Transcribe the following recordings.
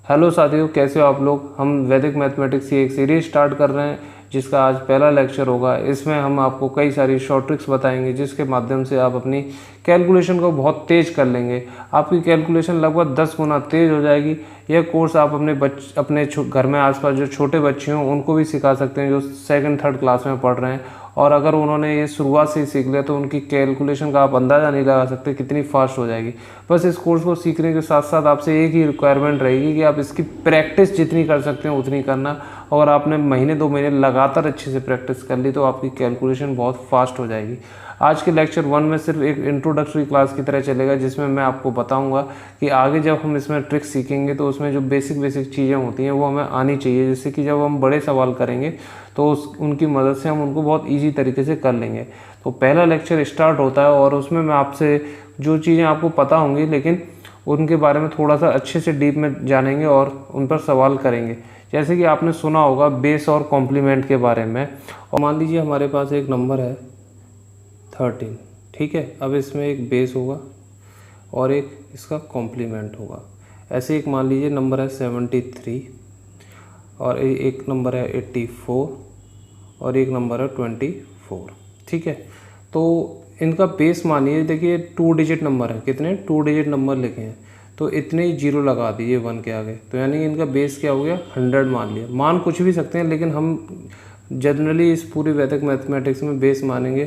Hello साथियों, कैसे हो आप लोग। हम वैदिक मैथमेटिक्स की एक सीरीज स्टार्ट कर रहे हैं जिसका आज पहला लेक्चर होगा। इसमें हम आपको कई सारी शॉर्ट ट्रिक्स बताएंगे जिसके माध्यम से आप अपनी कैलकुलेशन को बहुत तेज़ कर लेंगे। आपकी कैलकुलेशन लगभग 10 गुना तेज़ हो जाएगी। यह कोर्स आप अपने घर में आसपास जो छोटे बच्चे हों उनको भी सिखा सकते हैं जो सेकंड थर्ड क्लास में पढ़ रहे हैं। और अगर उन्होंने ये शुरुआत से ही सीख लिया तो उनकी कैलकुलेशन का आप अंदाज़ा नहीं लगा सकते कितनी फास्ट हो जाएगी। बस इस कोर्स को सीखने के साथ साथ आपसे एक ही रिक्वायरमेंट रहेगी कि आप इसकी प्रैक्टिस जितनी कर सकते हैं उतनी करना। और आपने महीने 2 महीने लगातार अच्छे से प्रैक्टिस कर ली तो आपकी कैलकुलेशन बहुत फास्ट हो जाएगी। आज के लेक्चर 1 में सिर्फ एक इंट्रोडक्टरी क्लास की तरह चलेगा जिसमें मैं आपको बताऊंगा कि आगे जब हम इसमें ट्रिक्स सीखेंगे तो उसमें जो बेसिक चीज़ें होती हैं वो हमें आनी चाहिए, जिससे कि जब हम बड़े सवाल करेंगे तो उनकी मदद से हम उनको बहुत ईजी तरीके से कर लेंगे। तो पहला लेक्चर स्टार्ट होता है और उसमें मैं आपसे जो चीज़ें आपको पता होंगी लेकिन उनके बारे में थोड़ा सा अच्छे से डीप में जानेंगे और उन पर सवाल करेंगे। जैसे कि आपने सुना होगा बेस और कॉम्प्लीमेंट के बारे में। और मान लीजिए हमारे पास एक नंबर है 13, ठीक है। अब इसमें एक बेस होगा और एक इसका कॉम्प्लीमेंट होगा। ऐसे एक मान लीजिए नंबर है 73 और एक नंबर है 84 और एक नंबर है 24, ठीक है। तो इनका बेस मानिए, देखिए 2 डिजिट नंबर है, कितने 2 डिजिट नंबर लिखे हैं तो इतने ही जीरो लगा दीजिए 1 के आगे, तो यानी कि इनका बेस क्या हो गया 100 मान लिया। मान कुछ भी सकते हैं लेकिन हम जनरली इस पूरी वैदिक मैथमेटिक्स में बेस मानेंगे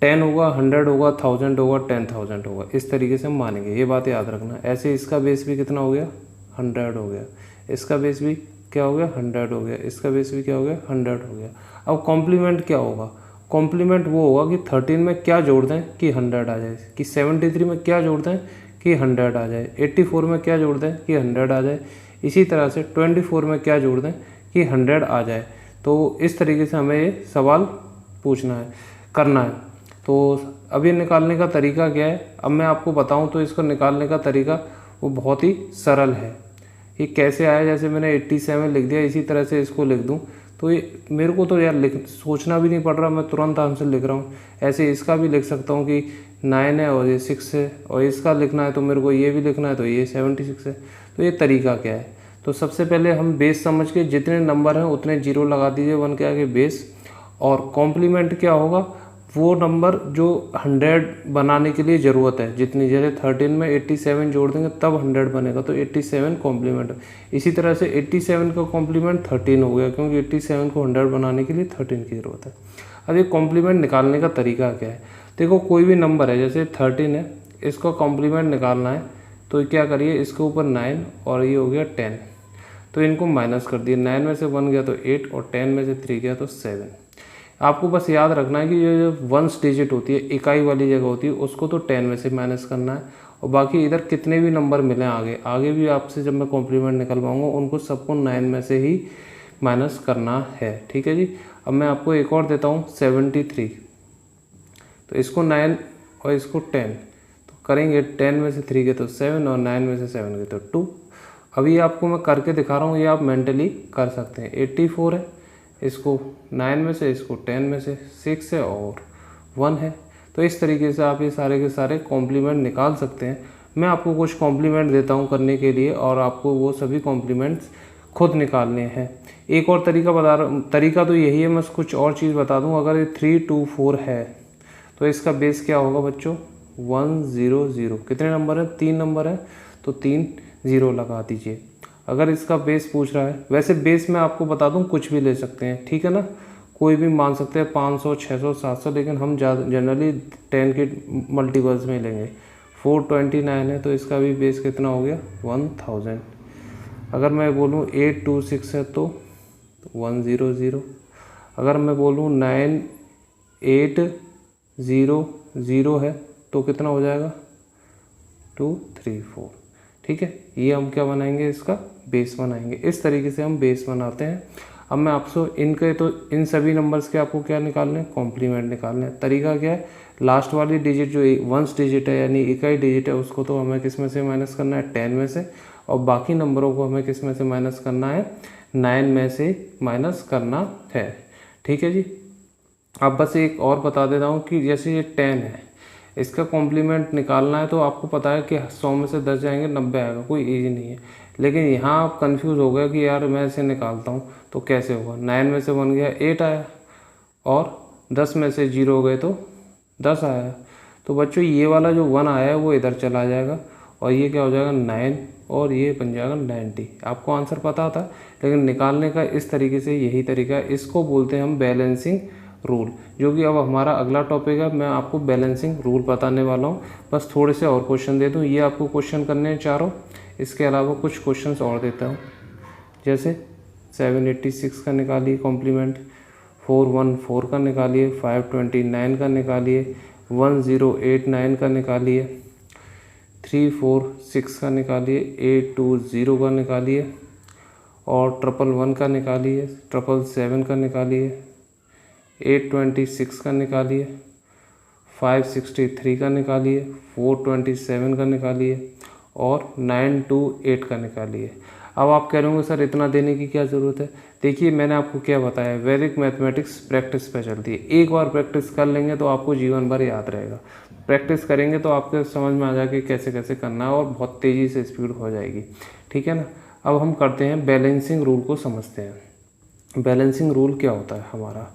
10 होगा, 100 होगा, 1000 होगा, 10,000 होगा, इस तरीके से हम मानेंगे। ये बात याद रखना। ऐसे इसका बेस भी कितना हो गया 100 हो गया, इसका बेस भी क्या हो गया 100 हो गया, इसका बेस भी क्या हो गया 100 हो गया। अब कॉम्प्लीमेंट क्या होगा, कॉम्प्लीमेंट वो होगा कि 13 में क्या जोड़ दें कि 100 आ जाए, कि 73 में क्या जोड़ दें कि 100 आ जाए, 84 में क्या जोड़ दें कि 100 आ जाए, इसी तरह से 24 में क्या जोड़ दें कि 100 आ जाए। तो इस तरीके से हमें ये सवाल पूछना है, करना है। तो अब ये निकालने का तरीका क्या है, अब मैं आपको बताऊं तो इसको निकालने का तरीका वो बहुत ही सरल है। ये कैसे आया, जैसे मैंने 87 लिख दिया, इसी तरह से इसको लिख दूं तो ये मेरे को तो यार सोचना भी नहीं पड़ रहा, मैं तुरंत आंसर लिख रहा हूँ। ऐसे इसका भी लिख सकता हूँ कि 9 है और ये 6 है, और इसका लिखना है तो मेरे को ये भी लिखना है तो ये 76 है। तो ये तरीका क्या है, तो सबसे पहले हम बेस समझ के जितने नंबर हैं उतने जीरो लगा दीजिए 1 के आगे बेस। और कॉम्प्लीमेंट क्या होगा, वो नंबर जो 100 बनाने के लिए ज़रूरत है जितनी, जैसे 13 में 87 जोड़ देंगे तब 100 बनेगा तो 87 कॉम्प्लीमेंट। इसी तरह से 87 का कॉम्प्लीमेंट 13 हो गया क्योंकि 87 को 100 बनाने के लिए 13 की ज़रूरत है। अब ये कॉम्प्लीमेंट निकालने का तरीका क्या है, देखो कोई भी नंबर है जैसे 13 है, इसका कॉम्प्लीमेंट निकालना है तो क्या करिए, इसके ऊपर 9 और ये हो गया 10, तो इनको माइनस कर दिए। 9 में से 1 गया तो 8 और 10 में से 3 गया तो 7। आपको बस याद रखना है कि ये जो 1 डिजिट होती है, इकाई वाली जगह होती है, उसको तो 10 में से माइनस करना है। और बाकी इधर कितने भी नंबर मिले आगे भी आपसे जब मैं कॉम्प्लीमेंट निकलवाऊंगा उनको सबको 9 में से ही माइनस करना है, ठीक है जी। अब मैं आपको एक और देता हूँ 73, तो इसको 9 और इसको 10 तो करेंगे, 10 में से 3 गए तो 7 और 9 में से 7 गए तो 2। अभी आपको मैं करके दिखा रहा हूँ, ये आप मेंटली कर सकते हैं। 84 है, इसको 9 में से, इसको 10 में से, 6 है और 1 है। तो इस तरीके से आप ये सारे के सारे कॉम्प्लीमेंट निकाल सकते हैं। मैं आपको कुछ कॉम्प्लीमेंट देता हूँ करने के लिए और आपको वो सभी कॉम्प्लीमेंट्स खुद निकालने हैं। एक और तरीका बता रहा हूँ, तरीका तो यही है, मैं कुछ और चीज़ बता दूँ। अगर ये 324 है तो इसका बेस क्या होगा बच्चों 100। कितने नंबर है, 3 नंबर है तो 3 0 लगा दीजिए। अगर इसका बेस पूछ रहा है, वैसे बेस मैं आपको बता दूं कुछ भी ले सकते हैं, ठीक है ना, कोई भी मान सकते हैं 500, 600, 700, लेकिन हम जनरली 10 के मल्टीपल्स में लेंगे। 429 है तो इसका भी बेस कितना हो गया 1000। अगर मैं बोलूं 826 है तो 100। अगर मैं बोलूं 9800 है तो कितना हो जाएगा 234, ठीक है। ये हम क्या बनाएंगे, इसका बेस बनाएंगे। इस तरीके से हम बेस बनाते हैं। अब मैं आपसे इन सभी नंबर्स के आपको क्या निकालने हैं, कॉम्प्लीमेंट निकालने हैं। तरीका क्या है, लास्ट वाली डिजिट जो 1 डिजिट है यानी इकाई डिजिट है उसको तो हमें किस में से माइनस करना है 10 में से, और बाकी नंबरों को हमें किस में से माइनस करना है 9 में से माइनस करना है, ठीक है जी। अब बस एक और बता देता हूँ कि जैसे ये 10 है, इसका कॉम्प्लीमेंट निकालना है तो आपको पता है कि 100 में से 10 जाएंगे 90 आएगा, कोई ईजी नहीं है। लेकिन यहाँ आप कंफ्यूज हो गए कि यार मैं इसे निकालता हूँ तो कैसे होगा। 9 में से 1 गया 8 आया, और 10 में से 0 हो गए तो 10 आया। तो बच्चों ये वाला जो 1 आया है वो इधर चला जाएगा, और ये क्या हो जाएगा 9, और ये बन जाएगा 90। आपको आंसर पता था, लेकिन निकालने का इस तरीके से यही तरीका है। इसको बोलते हैं हम बैलेंसिंग रूल, जो कि अब हमारा अगला टॉपिक है। मैं आपको बैलेंसिंग रूल बताने वाला हूँ। बस थोड़े से और क्वेश्चन दे दूँ, ये आपको क्वेश्चन करने हैं चारों। इसके अलावा कुछ क्वेश्चंस और देता हूँ, जैसे 786 का निकालिए कॉम्प्लीमेंट, 414 का निकालिए, 529 का निकालिए, 1089 का निकालिए, 346 का निकालिए, 820 का निकालिए, और 111 का निकालिए, 777 का निकालिए, 826 का निकालिए, 563 का निकालिए, 427 का निकालिए, और 928 का निकालिए। अब आप कह रहे होंगे सर इतना देने की क्या ज़रूरत है। देखिए मैंने आपको क्या बताया, वैदिक मैथमेटिक्स प्रैक्टिस पे चलती है। एक बार प्रैक्टिस कर लेंगे तो आपको जीवन भर याद रहेगा। प्रैक्टिस करेंगे तो आपके समझ में आ जाएगा कैसे कैसे करना है, और बहुत तेज़ी से स्पीड हो जाएगी, ठीक है ना। अब हम करते हैं बैलेंसिंग रूल को समझते हैं। बैलेंसिंग रूल क्या होता है हमारा।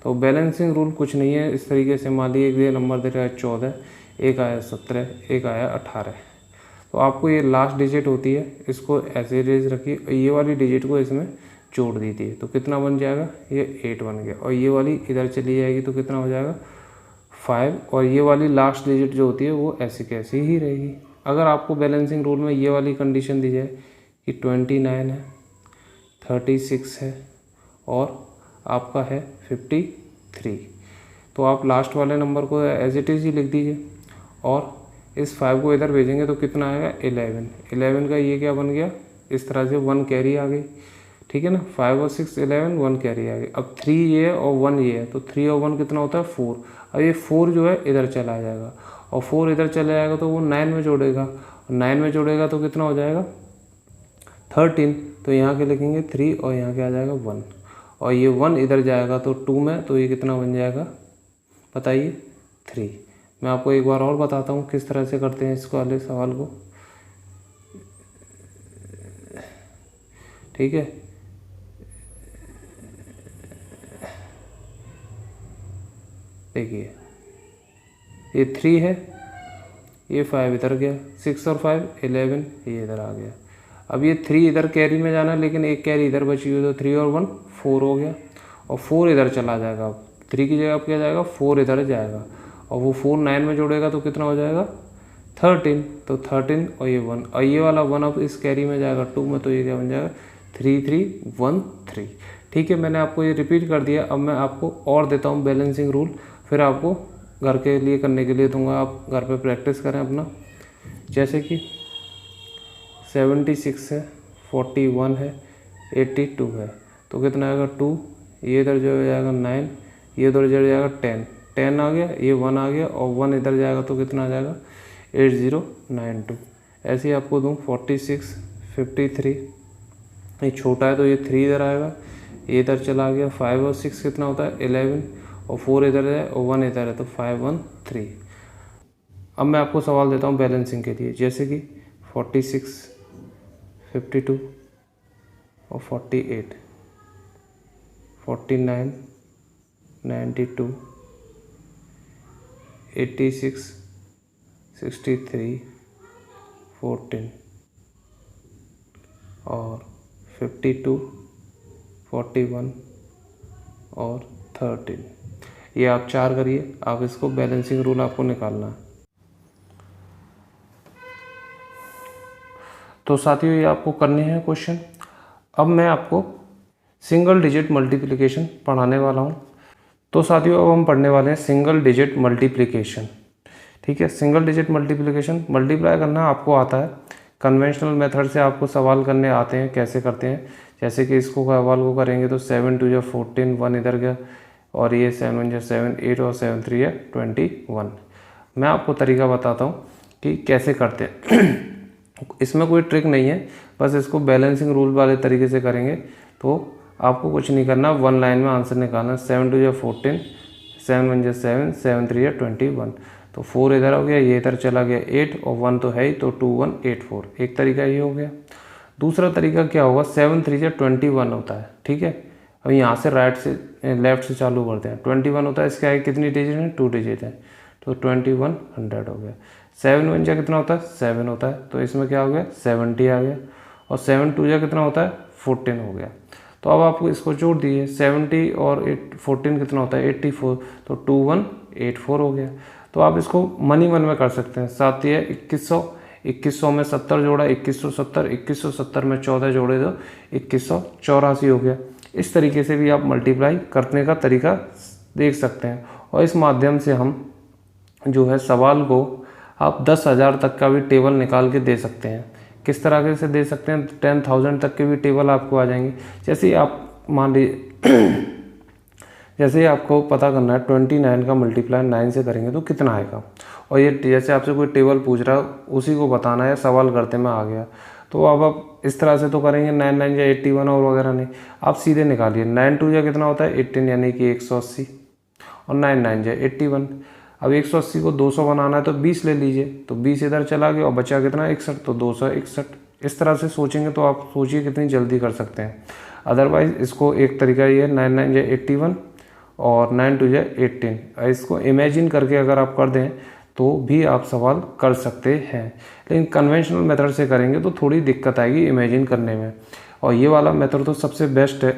तो बैलेंसिंग रूल कुछ नहीं है, इस तरीके से मान लीजिए एक नंबर दे रहा है 14, एक आया 17, एक आया 18। तो आपको ये लास्ट डिजिट होती है, इसको ऐसे रेज रखिए, और ये वाली डिजिट को इसमें जोड़ दीजिए तो कितना बन जाएगा, ये 8 बन गया, और ये वाली इधर चली जाएगी तो कितना हो जाएगा 5, और ये वाली लास्ट डिजिट जो होती है वो ऐसी कैसी ही रहेगी। अगर आपको बैलेंसिंग रूल में ये वाली कंडीशन दी जाए कि 29 है, 36 है, और आपका है 53, तो आप लास्ट वाले नंबर को एज इट इज़ ही लिख दीजिए, और इस 5 को इधर भेजेंगे तो कितना आएगा 11 का ये क्या बन गया, इस तरह से 1 कैरी आ गई, ठीक है ना। 5 और 6 11, 1 कैरी आ गई। अब 3 ये है और 1 ये है, तो 3 और 1 कितना होता है 4। अब ये 4 जो है इधर चला जाएगा, और 4 इधर चला जाएगा तो वो 9 में जोड़ेगा, 9 में जोड़ेगा तो कितना हो जाएगा 13। तो यहाँ के लिखेंगे 3, और यहाँ के आ जाएगा 1, और ये 1 इधर जाएगा तो 2 में, तो ये कितना बन जाएगा बताइए 3। मैं आपको एक बार और बताता हूँ किस तरह से करते हैं इसको वाले सवाल को, ठीक है। देखिए ये 3 है, ये 5 इधर गया, 6 और 5 11, ये इधर आ गया। अब ये 3 इधर कैरी में जाना, लेकिन एक कैरी इधर बची हुई, तो 3 और 1 4 हो गया, और 4 इधर चला जाएगा। अब 3 की जगह अब क्या जाएगा 4 इधर जाएगा, और वो 4 9 में जोड़ेगा तो कितना हो जाएगा 13, तो 13 और ये 1, और ये वाला 1 अब इस कैरी में जाएगा 2 में, तो ये क्या बन जाएगा 3 3 1 3, ठीक है। मैंने आपको ये रिपीट कर दिया। अब मैं आपको और देता हूँ बैलेंसिंग रूल, फिर आपको घर के लिए करने के लिए दूंगा, आप घर पे प्रैक्टिस करें अपना। जैसे कि 76 है, 41 है, 82 है, तो कितना आएगा 2, ये इधर जो हो जाएगा 9, ये इधर जो जाएगा 10 आ गया, ये 1 आ गया, और 1 इधर जाएगा तो कितना आ जाएगा 8092। ऐसे ही आपको दूँ 46 53, ये छोटा है तो ये 3 इधर आएगा, ये इधर चला गया, 5 और 6 कितना होता है 11, और 4 इधर है और 1 इधर है, तो 5 1 3। अब मैं आपको सवाल देता हूँ बैलेंसिंग के लिए, जैसे कि 46 52 और 48, 49 92 86 63 14 और 52 41 और 13। ये आप 4 करिए, आप इसको बैलेंसिंग रूल आपको निकालना है। तो साथियों ये आपको करने हैं क्वेश्चन। अब मैं आपको सिंगल डिजिट मल्टीप्लिकेशन पढ़ाने वाला हूँ। तो साथियों अब हम पढ़ने वाले हैं सिंगल डिजिट मल्टीप्लिकेशन, ठीक है। सिंगल डिजिट मल्टीप्लिकेशन, मल्टीप्लाई करना आपको आता है, कन्वेंशनल मेथड से आपको सवाल करने आते हैं, कैसे करते हैं। जैसे कि इसको सवाल को करेंगे तो 7 2 14, 1 इधर गया, और ये 7 1 7 8, और 7 3 21। मैं आपको तरीका बताता हूँ कि कैसे करते हैं। इसमें कोई ट्रिक नहीं है, बस इसको बैलेंसिंग रूल वाले तरीके से करेंगे तो आपको कुछ नहीं करना, 1 लाइन में आंसर निकालना। 7 2 14, 7 1 7, 7 3 21, तो 4 इधर हो गया, ये इधर चला गया 8, और 1 तो है ही, तो 2 1 8 4। एक तरीका ये हो गया। दूसरा तरीका क्या होगा, 7 3 21 होता है, ठीक है। अब यहाँ से राइट से लेफ्ट से चालू करते हैं। 21 होता है, इसके आगे कितनी डिजिट है, 2 डिजिट है, तो 2100 हो गया। 7 1 जा कितना होता है, 7 होता है, तो इसमें क्या हो गया, 70 आ गया। और 7 2 जा कितना होता है, 14 हो गया। तो अब आपको इसको जोड़ दिए, 70 और 14 कितना होता है, 84, तो 2184 हो गया। तो आप इसको मन ही मन में कर सकते हैं। 7 है 2100, 2100 में 70 जोड़ा 2170, 2170 में 14 जोड़े तो 2184 हो गया। इस तरीके से भी आप मल्टीप्लाई करने का तरीका देख सकते हैं। और इस माध्यम से हम जो है सवाल को आप 10,000 तक का भी टेबल निकाल के दे सकते हैं। किस तरह से दे सकते हैं, 10,000 तक के भी टेबल आपको आ जाएंगे। जैसे ही आप मान लीजिए जैसे ही आपको पता करना है 29 का मल्टीप्लाई 9 से करेंगे तो कितना आएगा, और ये जैसे आपसे कोई टेबल पूछ रहा है उसी को बताना है, सवाल करते में आ गया। तो अब आप इस तरह से तो करेंगे 9 9 या 81 और वगैरह नहीं, आप सीधे निकालिए। 9 2 या कितना होता है 18 यानी कि 180, और 9 9 या 81। अब 180 को 200 बनाना है तो 20 ले लीजिए, तो 20 इधर चला गया और बचा कितना 61, तो 261। इस तरह से सोचेंगे तो आप सोचिए कितनी जल्दी कर सकते हैं। अदरवाइज़ इसको एक तरीका ये है 9 9 या 81 और 9 2 या 18, इसको इमेजिन करके अगर आप कर दें तो भी आप सवाल कर सकते हैं। लेकिन कन्वेंशनल मेथड से करेंगे तो थोड़ी दिक्कत आएगी इमेजिन करने में, और ये वाला मेथड तो सबसे बेस्ट है।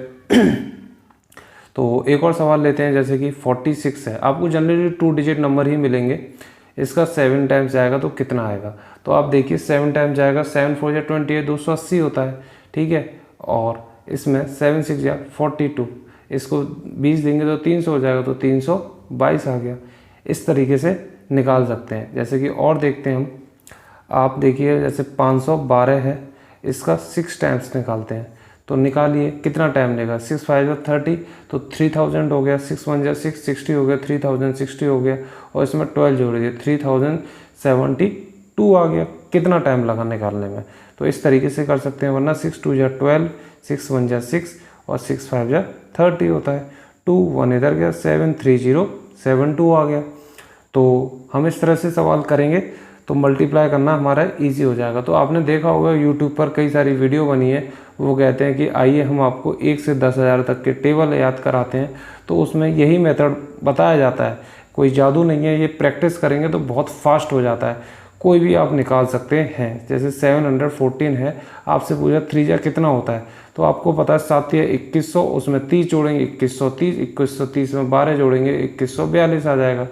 तो एक और सवाल लेते हैं, जैसे कि 46 है, आपको जनरली 2 डिजिट नंबर ही मिलेंगे, इसका 7 टाइम्स जाएगा तो कितना आएगा। तो आप देखिए 7 टाइम्स जाएगा, 7 4 या 20 280 होता है, ठीक है। और इसमें 7 6 या 42, इसको 20 देंगे तो 300 हो जाएगा, तो 322 आ गया। इस तरीके से निकाल सकते हैं। जैसे कि और देखते हैं हम, आप देखिए जैसे 512 है, इसका 6 टाइम्स निकालते हैं, तो निकालिए कितना टाइम लेगा। 6 5 या 30, तो 3000 हो गया। 6 1 या 6 60 हो गया, 3060 हो गया, और इसमें 12 जोड़िए 3072 आ गया। कितना टाइम लगा निकालने में, तो इस तरीके से कर सकते हैं। वरना 6 2 या 12, 6 1 या 6 और 6 5 या 30 होता है। 2 1 इधर गया, 73072 आ गया। तो हम इस तरह से सवाल करेंगे तो मल्टीप्लाई करना हमारा इजी हो जाएगा। तो आपने देखा होगा यूट्यूब पर कई सारी वीडियो बनी है, वो कहते हैं कि आइए हम आपको 1 से 10,000 तक के टेबल याद कराते हैं, तो उसमें यही मेथड बताया जाता है। कोई जादू नहीं है, ये प्रैक्टिस करेंगे तो बहुत फास्ट हो जाता है, कोई भी आप निकाल सकते हैं। जैसे 714 है, आपसे पूछा 3 जा कितना होता है, तो आपको पता है 7 या 2100, उसमें 30 जोड़ेंगे 2130, 2130 में 12 जोड़ेंगे 2142 आ जाएगा।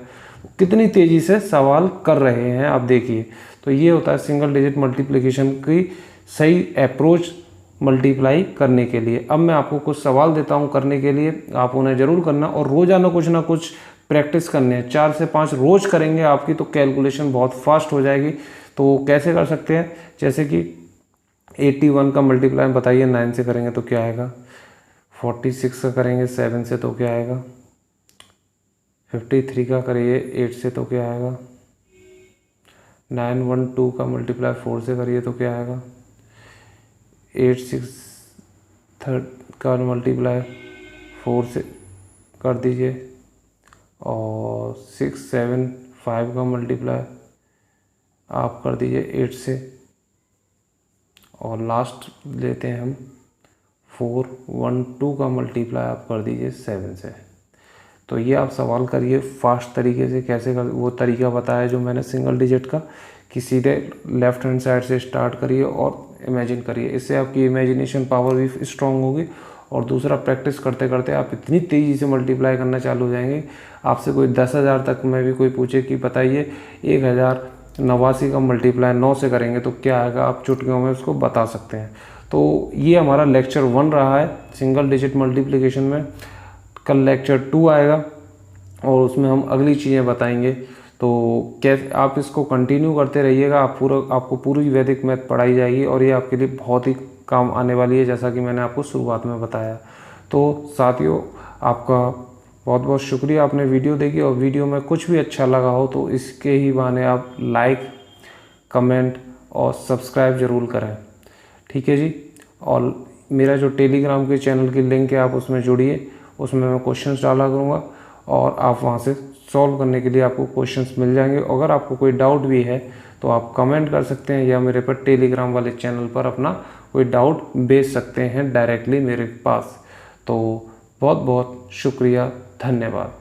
कितनी तेज़ी से सवाल कर रहे हैं आप देखिए। तो ये होता है सिंगल डिजिट मल्टीप्लिकेशन की सही अप्रोच मल्टीप्लाई करने के लिए। अब मैं आपको कुछ सवाल देता हूं करने के लिए, आप उन्हें ज़रूर करना, और रोज़ाना कुछ ना कुछ प्रैक्टिस करनी है। 4 से 5 रोज़ करेंगे आपकी तो कैलकुलेशन बहुत फास्ट हो जाएगी। तो कैसे कर सकते हैं, जैसे कि 81 का मल्टीप्लाई बताइए 9 से करेंगे तो क्या आएगा, 46 का करेंगे 7 से तो क्या आएगा, 53 का करिए 8 से तो क्या आएगा, 912 का मल्टीप्लाई 4 से करिए तो क्या आएगा, 86 का मल्टीप्लाई 4 से कर दीजिए, और 675 का मल्टीप्लाई आप कर दीजिए 8 से, और लास्ट लेते हैं हम 412 का मल्टीप्लाई आप कर दीजिए 7 से। तो ये आप सवाल करिए फास्ट तरीके से। कैसे कर, वो तरीका बताया जो मैंने सिंगल डिजिट का, कि सीधे लेफ्ट हैंड साइड से स्टार्ट करिए और इमेजिन करिए। इससे आपकी इमेजिनेशन पावर भी स्ट्रांग होगी, और दूसरा प्रैक्टिस करते करते आप इतनी तेज़ी से मल्टीप्लाई करना चालू हो जाएंगे। आपसे कोई 10,000 तक में भी कोई पूछे कि बताइए 1089 का मल्टीप्लाई 9 से करेंगे तो क्या आएगा, आप चुटकियों में उसको बता सकते हैं। तो ये हमारा लेक्चर 1 रहा है सिंगल डिजिट मल्टीप्लिकेशन में। कल लेक्चर 2 आएगा और उसमें हम अगली चीज़ें बताएंगे। तो कैसे आप इसको कंटिन्यू करते रहिएगा, आपको पूरी वैदिक मैथ पढ़ाई जाएगी, और ये आपके लिए बहुत ही काम आने वाली है, जैसा कि मैंने आपको शुरुआत में बताया। तो साथियों, आपका बहुत बहुत शुक्रिया, आपने वीडियो देखी, और वीडियो में कुछ भी अच्छा लगा हो तो इसके ही बहाने आप लाइक, कमेंट और सब्सक्राइब ज़रूर करें, ठीक है जी। और मेरा जो टेलीग्राम के चैनल की लिंक है, आप उसमें जुड़िए, उसमें मैं क्वेश्चंस डाला करूँगा, और आप वहाँ से सॉल्व करने के लिए आपको क्वेश्चंस मिल जाएंगे। अगर आपको कोई डाउट भी है तो आप कमेंट कर सकते हैं, या मेरे पर टेलीग्राम वाले चैनल पर अपना कोई डाउट भेज सकते हैं डायरेक्टली मेरे पास। तो बहुत बहुत शुक्रिया, धन्यवाद।